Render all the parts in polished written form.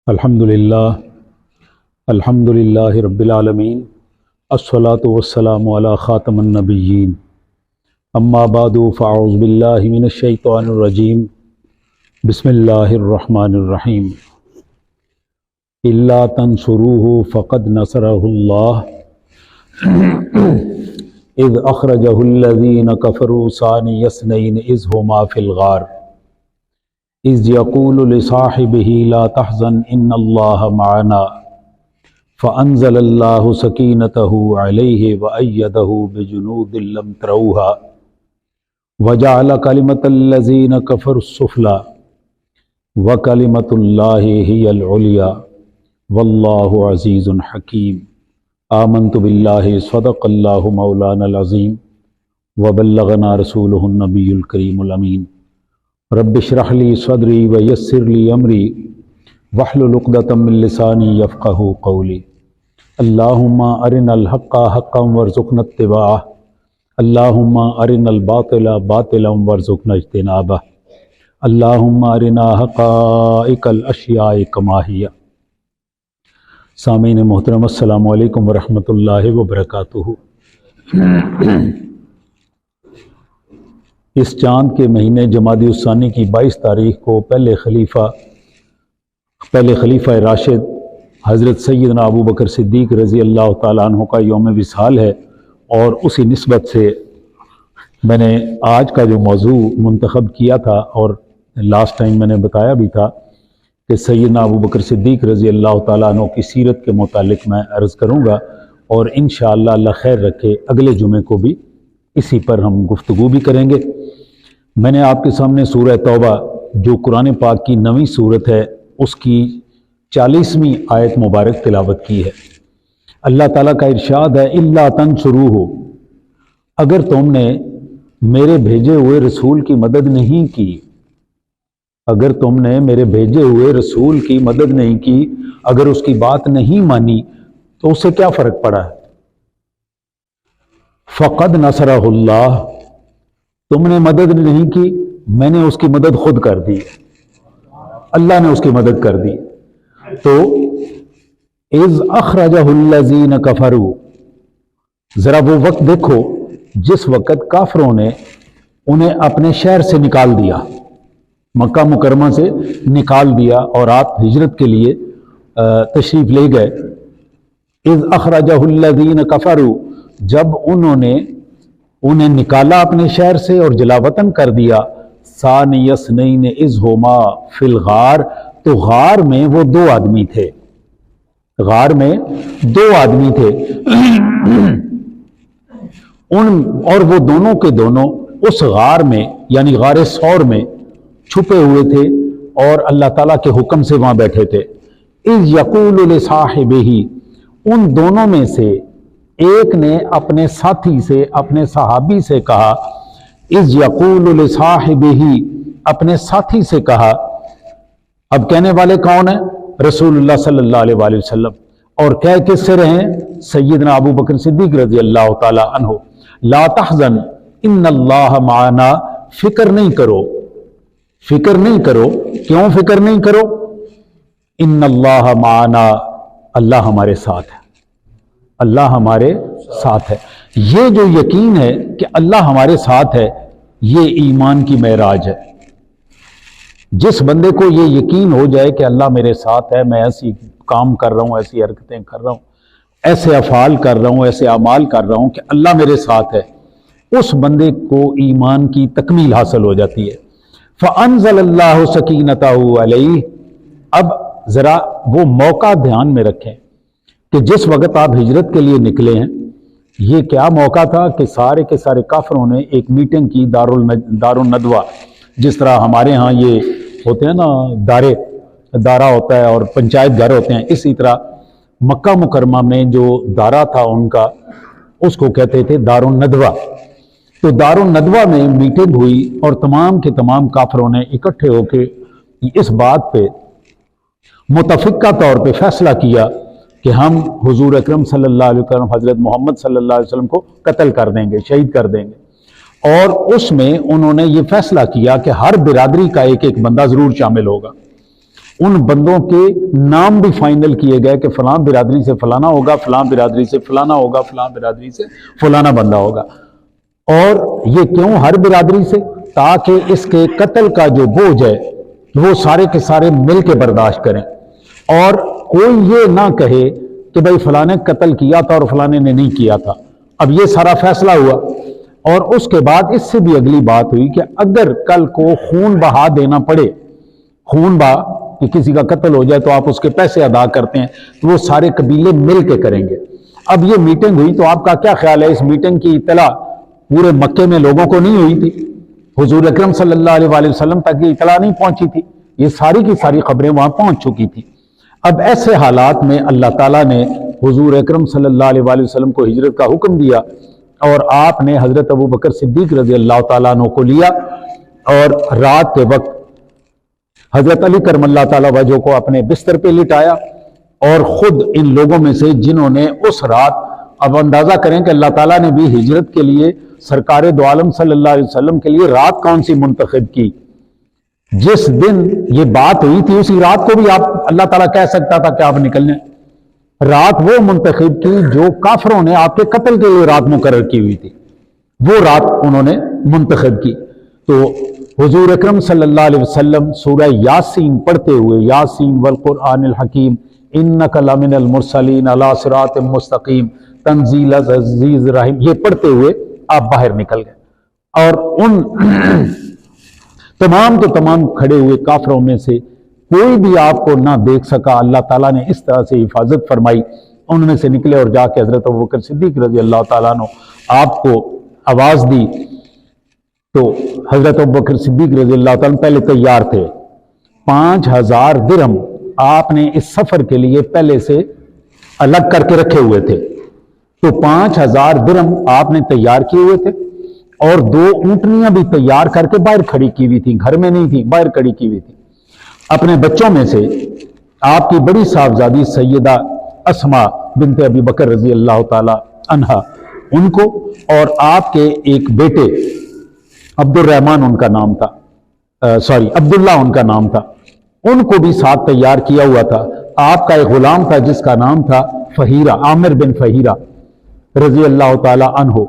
الحمدللہ رب العالمین الصلاۃ والسلام علی خاتم النبیین اما بعد فاعوذ باللہ من الشیطان الرجیم بسم اللہ الرحمن الرحیم الا تنصروہ فقد نصرہ اللہ اذ اخرجہ الذین کفروا ثانی اثنین اذ ہما فی الغار اذ یقول لصاحبہ لا تحزن ان اللہ معنا فانزل اللہ سکینتہ علیہ وأیدہ بجنود لم تروها وجعل کلمۃ الذین کفروا السفلی وکلمۃ اللہ ہی العلیٰ واللہ عزیز حکیم آمنت باللہ صدق اللہ مولانا العظیم وبلغنا رسولہ النبی الکریم الامین رب اشرح لی صدری ویسر لی امری واحلل عقدۃ من لسانی یفقہوا قولی اللہم ارنا الحق حقا وارزقنا اتباعہ اللہم ارنا الباطل باطلا وارزقنا اجتنابہ اللہم ارنا حقائق الاشیاء کما ہی۔ سامعین محترم السلام علیکم ورحمۃ اللہ وبرکاتہ۔ اس چاند کے مہینے جمادی الثانی کی 22 تاریخ کو پہلے خلیفہ راشد حضرت سیدنا ابو بکر صدیق رضی اللہ تعالیٰ عنہ کا یوم وصال ہے، اور اسی نسبت سے میں نے آج کا جو موضوع منتخب کیا تھا، اور لاسٹ ٹائم میں نے بتایا بھی تھا کہ سیدنا ابو بکر صدیق رضی اللہ تعالیٰ عنہ کی سیرت کے متعلق میں عرض کروں گا، اور انشاءاللہ اللہ خیر رکھے اگلے جمعے کو بھی اسی پر ہم گفتگو بھی کریں گے۔ میں نے آپ کے سامنے سورہ توبہ جو قرآن پاک کی 9ویں سورت ہے، اس کی 40ویں آیت مبارک تلاوت کی ہے۔ اللہ تعالیٰ کا ارشاد ہے الا تنصروہ، اگر تم نے میرے بھیجے ہوئے رسول کی مدد نہیں کی، اگر تم نے میرے بھیجے ہوئے رسول کی مدد نہیں کی، اگر اس کی بات نہیں مانی، تو اس سے کیا فرق پڑا ہے؟ فقد نصرہ اللہ، تم نے مدد نہیں کی، میں نے اس کی مدد خود کر دی، اللہ نے اس کی مدد کر دی۔ تو اذ اخرجہ الذین کفروا، ذرا وہ وقت دیکھو جس وقت کافروں نے انہیں اپنے شہر سے نکال دیا، مکہ مکرمہ سے نکال دیا، اور آپ ہجرت کے لیے تشریف لے گئے۔ اذ اخرجہ الذین کفروا، جب انہیں نکالا اپنے شہر سے اور جلا وطن کر دیا، ثانی اثنین اذ ہما فی الغار، تو غار میں وہ 2 آدمی تھے، غار میں 2 آدمی تھے، اور وہ دونوں کے دونوں اس غار میں یعنی غار ثور میں چھپے ہوئے تھے، اور اللہ تعالیٰ کے حکم سے وہاں بیٹھے تھے۔ اذ یقول لصاحبہ، ان دونوں میں سے ایک نے اپنے ساتھی سے، اپنے صحابی سے کہا، اذ یقول لصاحبہ، اپنے ساتھی سے کہا۔ اب کہنے والے کون ہیں؟ رسول اللہ صلی اللہ علیہ وآلہ وسلم، اور کہہ کس سے رہے؟ سیدنا ابو بکر صدیق رضی اللہ تعالی عنہ۔ لا تحزن ان اللہ معنا، فکر نہیں کرو، فکر نہیں کرو، کیوں فکر نہیں کرو؟ ان اللہ معنا، اللہ ہمارے ساتھ ہے، اللہ ہمارے ساتھ ہے۔ یہ جو یقین ہے کہ اللہ ہمارے ساتھ ہے، یہ ایمان کی معراج ہے۔ جس بندے کو یہ یقین ہو جائے کہ اللہ میرے ساتھ ہے، میں ایسی کام کر رہا ہوں، ایسی حرکتیں کر رہا ہوں، ایسے افعال کر رہا ہوں، ایسے اعمال کر رہا ہوں کہ اللہ میرے ساتھ ہے، اس بندے کو ایمان کی تکمیل حاصل ہو جاتی ہے۔ فَأَنزَلَ اللَّهُ سَكِينَتَهُ عَلَيْهِ، اب ذرا وہ موقع دھیان میں رکھیں کہ جس وقت آپ ہجرت کے لیے نکلے ہیں، یہ کیا موقع تھا کہ سارے کے سارے کافروں نے ایک میٹنگ کی، دار الندوہ، جس طرح ہمارے ہاں یہ ہوتے ہیں نا دارہ ہوتا ہے اور پنچایت گھر ہوتے ہیں، اسی طرح مکہ مکرمہ میں جو دارہ تھا ان کا، اس کو کہتے تھے دار الندوہ۔ تو دار الندوہ میں میٹنگ ہوئی، اور تمام کے تمام کافروں نے اکٹھے ہو کے اس بات پہ متفقہ طور پہ فیصلہ کیا کہ ہم حضور اکرم صلی اللہ علیہ وسلم، حضرت محمد صلی اللہ علیہ وسلم کو قتل کر دیں گے، شہید کر دیں گے۔ اور اس میں انہوں نے یہ فیصلہ کیا کہ ہر برادری کا ایک ایک بندہ ضرور شامل ہوگا۔ ان بندوں کے نام بھی فائنل کیے گئے کہ فلاں برادری سے فلانا ہوگا، فلاں برادری سے فلانا ہوگا، فلاں برادری سے فلانا بندہ ہوگا۔ اور یہ کیوں ہر برادری سے؟ تاکہ اس کے قتل کا جو بوجھ ہے وہ سارے کے سارے مل کے برداشت کریں، اور کوئی یہ نہ کہے کہ بھائی فلاں نے قتل کیا تھا اور فلاں نے نہیں کیا تھا۔ اب یہ سارا فیصلہ ہوا، اور اس کے بعد اس سے بھی اگلی بات ہوئی کہ اگر کل کو خون بہا دینا پڑے، خون بہا کہ کسی کا قتل ہو جائے تو آپ اس کے پیسے ادا کرتے ہیں، تو وہ سارے قبیلے مل کے کریں گے۔ اب یہ میٹنگ ہوئی تو آپ کا کیا خیال ہے؟ اس میٹنگ کی اطلاع پورے مکے میں لوگوں کو نہیں ہوئی تھی؟ حضور اکرم صلی اللہ علیہ وآلہ وسلم تک یہ اطلاع نہیں پہنچی تھی؟ یہ ساری کی ساری خبریں وہاں پہنچ چکی تھی۔ اب ایسے حالات میں اللہ تعالیٰ نے حضور اکرم صلی اللہ علیہ وآلہ وسلم کو ہجرت کا حکم دیا، اور آپ نے حضرت ابو بکر صدیق رضی اللہ تعالیٰ عنہ کو لیا، اور رات کے وقت حضرت علی کرم اللہ تعالیٰ وجہ کو اپنے بستر پہ لٹایا، اور خود ان لوگوں میں سے جنہوں نے اس رات، اب اندازہ کریں کہ اللہ تعالیٰ نے بھی ہجرت کے لیے سرکار دو عالم صلی اللہ علیہ وسلم کے لیے رات کون سی منتخب کی؟ جس دن یہ بات ہوئی تھی اسی رات کو بھی آپ اللہ تعالیٰ کہہ سکتا تھا کہ آپ نکلنے۔ رات وہ منتخب کی جو کافروں نے آپ کے قتل کے لیے رات مقرر کی ہوئی تھی، وہ رات انہوں نے منتخب کی۔ تو حضور اکرم صلی اللہ علیہ وسلم سورہ یاسین پڑھتے ہوئے، یاسین والقرآن الحکیم انک لمن المرسلین علی صراط مستقیم تنزیل عزیز رحیم، یہ پڑھتے ہوئے آپ باہر نکل گئے، اور ان تمام کے تمام کھڑے ہوئے کافروں میں سے کوئی بھی آپ کو نہ دیکھ سکا۔ اللہ تعالیٰ نے اس طرح سے حفاظت فرمائی، ان میں سے نکلے اور جا کے حضرت ابوبکر صدیق رضی اللہ تعالیٰ عنہ آپ کو آواز دی، تو حضرت ابوبکر صدیق رضی اللہ تعالیٰ عنہ پہلے تیار تھے، 5000 درہم آپ نے اس سفر کے لیے پہلے سے الگ کر کے رکھے ہوئے تھے، تو 5000 درہم آپ نے تیار کیے ہوئے تھے، اور 2 اونٹنیاں بھی تیار کر کے باہر کھڑی کی ہوئی تھی، گھر میں نہیں تھی، باہر کھڑی کی ہوئی تھی۔ اپنے بچوں میں سے آپ کی بڑی صاحبزادی سیدہ اسماء بنت ابی بکر رضی اللہ تعالی عنہا، ان کو، اور آپ کے ایک بیٹے عبد الرحمن ان کا نام تھا، عبداللہ ان کا نام تھا، ان کو بھی ساتھ تیار کیا ہوا تھا۔ آپ کا ایک غلام تھا جس کا نام تھا فہیرہ، عامر بن فہیرہ رضی اللہ تعالی عنہ۔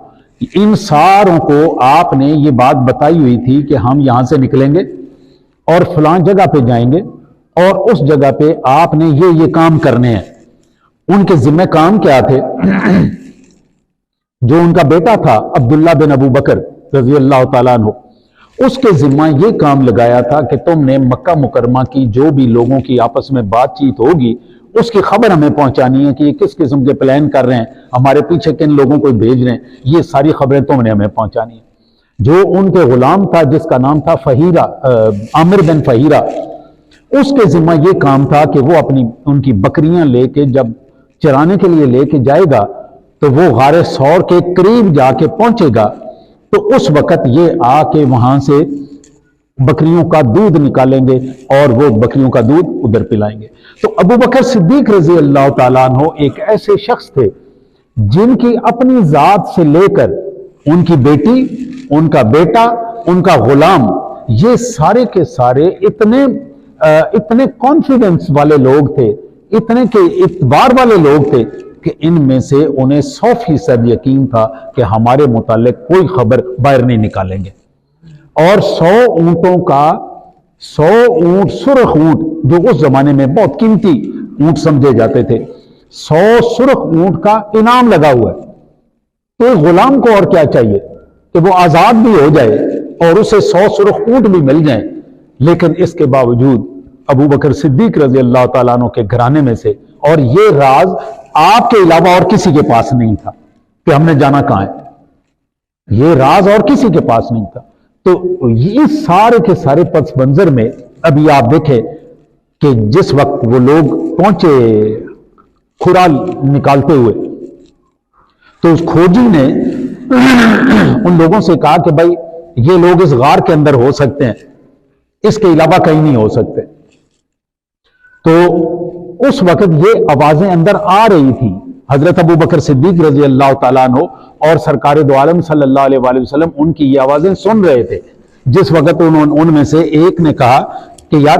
ان ساروں کو آپ نے یہ بات بتائی ہوئی تھی کہ ہم یہاں سے نکلیں گے اور فلاں جگہ پہ جائیں گے، اور اس جگہ پہ آپ نے یہ کام کرنے ہیں۔ ان کے ذمہ کام کیا تھے؟ جو ان کا بیٹا تھا عبداللہ بن ابو بکر رضی اللہ تعالیٰ عنہ، اس کے ذمہ یہ کام لگایا تھا کہ تم نے مکہ مکرمہ کی جو بھی لوگوں کی آپس میں بات چیت ہوگی اس کی خبر ہمیں پہنچانی ہے کہ یہ کس قسم کے پلان کر رہے ہیں، ہمارے پیچھے کن لوگوں کو بھیج رہے ہیں، یہ ساری خبریں تم نے ہمیں پہنچانی ہیں۔ جو ان کے غلام تھا جس کا نام تھا فہیرہ، عامر بن فہیرہ، اس کے ذمہ یہ کام تھا کہ وہ ان کی بکریاں لے کے جب چرانے کے لیے لے کے جائے گا تو وہ غار ثور کے قریب جا کے پہنچے گا، تو اس وقت یہ آ کے وہاں سے بکریوں کا دودھ نکالیں گے اور وہ بکریوں کا دودھ ادھر پلائیں گے۔ تو ابو بکر صدیق رضی اللہ تعالیٰ عنہ ایک ایسے شخص تھے جن کی اپنی ذات سے لے کر ان کی بیٹی، ان کا بیٹا، ان کا غلام، یہ سارے کے سارے اتنے کانفیڈنس والے لوگ تھے، اتنے کے اعتبار والے لوگ تھے کہ ان میں سے انہیں 100% یقین تھا کہ ہمارے متعلق کوئی خبر باہر نہیں نکالیں گے۔ اور 100 اونٹوں کا 100 اونٹ، سرخ اونٹ جو اس زمانے میں بہت قیمتی اونٹ سمجھے جاتے تھے، 100 سرخ اونٹ کا انعام لگا ہوا ہے۔ تو غلام کو اور کیا چاہیے کہ وہ آزاد بھی ہو جائے اور اسے 100 سرخ اونٹ بھی مل جائیں، لیکن اس کے باوجود ابو بکر صدیق رضی اللہ تعالیٰ عنہ کے گھرانے میں سے، اور یہ راز آپ کے علاوہ اور کسی کے پاس نہیں تھا کہ ہم نے جانا کہاں ہے، یہ راز اور کسی کے پاس نہیں تھا۔ تو یہ سارے کے سارے پس منظر میں ابھی آپ دیکھیں کہ جس وقت وہ لوگ پہنچے کھرا نکالتے ہوئے، تو اس کھوجی نے ان لوگوں سے کہا کہ بھائی یہ لوگ اس غار کے اندر ہو سکتے ہیں، اس کے علاوہ کہیں نہیں ہو سکتے۔ تو اس وقت یہ آوازیں اندر آ رہی تھی، حضرت ابو بکر صدیق رضی اللہ تعالیٰ عنہ اور سرکار دو عالم صلی اللہ علیہ وآلہ وسلم ان کی یہ آوازیں سن رہے تھے۔ جس وقت ان میں سے ایک نے کہا کہ یار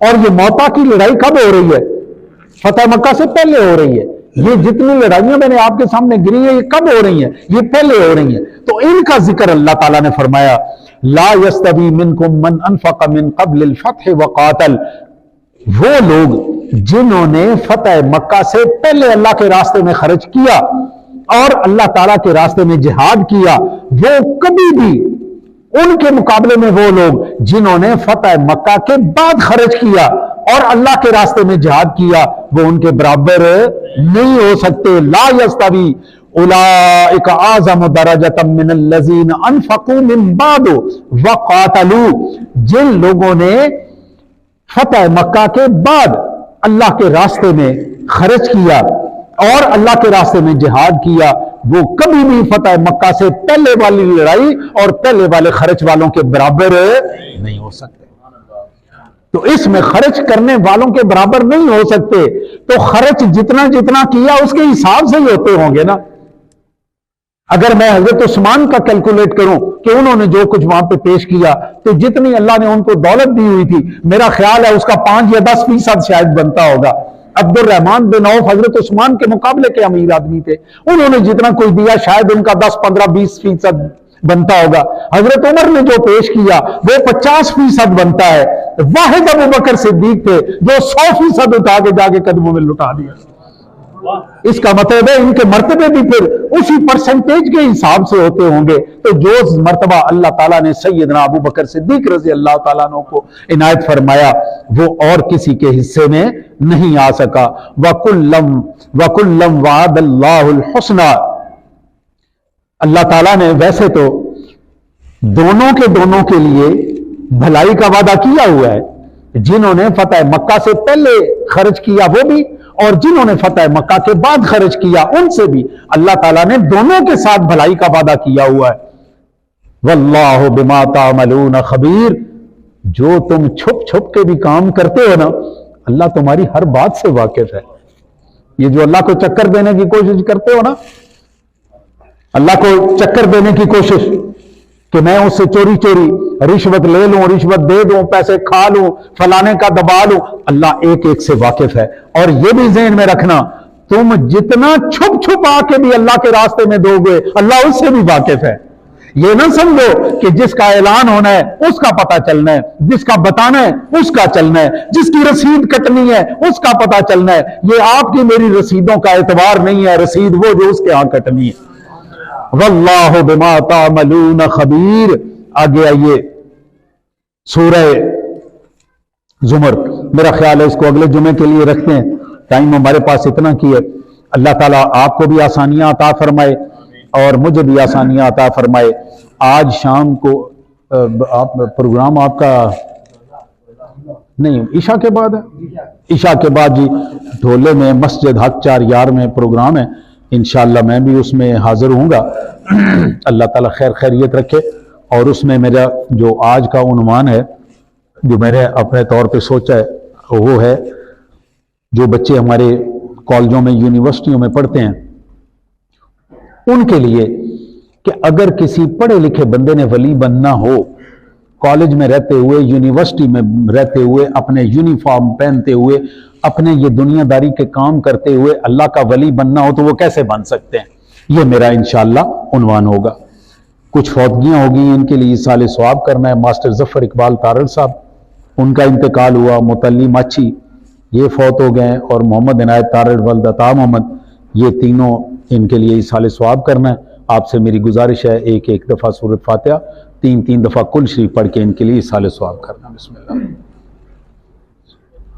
اور یہ موتا کی لڑائی کب ہو رہی ہے؟ فتح مکہ سے پہلے ہو رہی ہے. یہ جتنی لڑائیاں میں نے آپ کے سامنے گری ہیں یہ کب ہو رہی ہیں؟ یہ پہلے ہو رہی ہیں. تو ان کا ذکر اللہ تعالیٰ نے فرمایا لا یستوی منکم من انفق من قبل الفتح وقاتل. وہ لوگ جنہوں نے فتح مکہ سے پہلے اللہ کے راستے میں خرچ کیا اور اللہ تعالیٰ کے راستے میں جہاد کیا، وہ کبھی بھی ان کے مقابلے میں وہ لوگ جنہوں نے فتح مکہ کے بعد خرچ کیا اور اللہ کے راستے میں جہاد کیا وہ ان کے برابر نہیں ہو سکتے. لا یستوی اولئک اعظم درجۃ من الذین انفقوا من بعد وقاتلوا. جن لوگوں نے فتح مکہ کے بعد اللہ کے راستے میں خرچ کیا اور اللہ کے راستے میں جہاد کیا وہ کبھی بھی فتح مکہ سے پہلے والی لڑائی اور پہلے والے خرچ والوں کے برابر نہیں ہو سکتے. تو اس میں خرچ کرنے والوں کے برابر نہیں ہو سکتے. تو خرچ جتنا جتنا کیا اس کے حساب سے ہی ہوتے ہوں گے نا. اگر میں حضرت عثمان کا کیلکولیٹ کروں کہ انہوں نے جو کچھ وہاں پہ پیش کیا تو جتنی اللہ نے ان کو دولت دی ہوئی تھی میرا خیال ہے اس کا 5 یا 10% شاید بنتا ہوگا. عبد الرحمن بن عوف حضرت عثمان کے مقابلے کے امیر آدمی تھے، انہوں نے جتنا کچھ دیا شاید ان کا 10, 15, 20% بنتا ہوگا. حضرت عمر نے جو پیش کیا وہ 50% بنتا ہے. واحد ابو بکر صدیق تھے جو 100% اٹھا کے جا کے قدموں میں لٹا دیا. اس کا مطلب ہے ان کے مرتبے بھی پھر اسی پرسنٹیج کے حساب سے ہوتے ہوں گے. تو جو مرتبہ اللہ تعالیٰ نے سیدنا ابو بکر صدیق رضی اللہ تعالیٰ عنہ کو عنایت فرمایا وہ اور کسی کے حصے میں نہیں آ سکا. وَكُلًّا وَعَدَ اللَّهُ الْحُسْنَى. اللہ تعالیٰ نے ویسے تو دونوں کے لیے بھلائی کا وعدہ کیا ہوا ہے. جنہوں نے فتح مکہ سے پہلے خرچ کیا وہ بھی اور جنہوں نے فتح مکہ کے بعد خرچ کیا ان سے بھی اللہ تعالیٰ نے دونوں کے ساتھ بھلائی کا وعدہ کیا ہوا ہے. واللہ بما تعملون خبیر. جو تم چھپ چھپ کے بھی کام کرتے ہو نا اللہ تمہاری ہر بات سے واقف ہے. یہ جو اللہ کو چکر دینے کی کوشش کرتے ہو نا، اللہ کو چکر دینے کی کوشش کہ میں اس سے چوری رشوت لے لوں، رشوت دے دوں، پیسے کھا لوں، فلانے کا دبا لوں، اللہ ایک ایک سے واقف ہے. اور یہ بھی ذہن میں رکھنا تم جتنا چھپ آ کے بھی اللہ کے راستے میں دو گے اللہ اس سے بھی واقف ہے. یہ نہ سمجھو کہ جس کا اعلان ہونا ہے اس کا پتہ چلنا ہے، جس کا بتانا ہے اس کا چلنا ہے، جس کی رسید کٹنی ہے اس کا پتہ چلنا ہے. یہ آپ کی میری رسیدوں کا اعتبار نہیں ہے، رسید وہ جو اس کے ہاں کٹنی ہے. واللہ بما تعملون خبیر. آگے آئیے سورہ زمر. میرا خیال ہے اس کو اگلے جمعے کے لیے رکھتے ہیں، ٹائم ہمارے پاس اتنا کی ہے. اللہ تعالیٰ آپ کو بھی آسانیاں عطا فرمائے اور مجھے بھی آسانیاں عطا فرمائے. آج شام کو آپ پروگرام آپ کا نہیں عشاء کے بعد ہے؟ عشاء کے بعد جی ڈھولے میں مسجد حق 4 یار میں پروگرام ہے. انشاءاللہ میں بھی اس میں حاضر ہوں گا. اللہ تعالیٰ خیریت رکھے. اور اس میں میرا جو آج کا عنوان ہے جو میں نے اپنے طور پہ سوچا ہے وہ ہے جو بچے ہمارے کالجوں میں یونیورسٹیوں میں پڑھتے ہیں ان کے لیے کہ اگر کسی پڑھے لکھے بندے نے ولی بننا ہو، کالج میں رہتے ہوئے، یونیورسٹی میں رہتے ہوئے، اپنے یونیفارم پہنتے ہوئے، اپنے یہ دنیا داری کے کام کرتے ہوئے اللہ کا ولی بننا ہو تو وہ کیسے بن سکتے ہیں؟ یہ میرا انشاءاللہ عنوان ہوگا. کچھ فوتگیاں ہوگی ان کے لیے ایصال ثواب کرنا ہے. ماسٹر ظفر اقبال تارڑ صاحب ان کا انتقال ہوا، متلی ماچھی یہ فوت ہو گئے اور محمد عنایت تارڑ ولد عطا محمد، یہ تینوں ان کے لیے ایصال ثواب کرنا ہے. آپ سے میری گزارش ہے ایک دفعہ سورۃ فاتحہ 3 دفعہ کل شریف پڑھ کے ان کے لیے ایصال ثواب کرنا. بسم اللہ.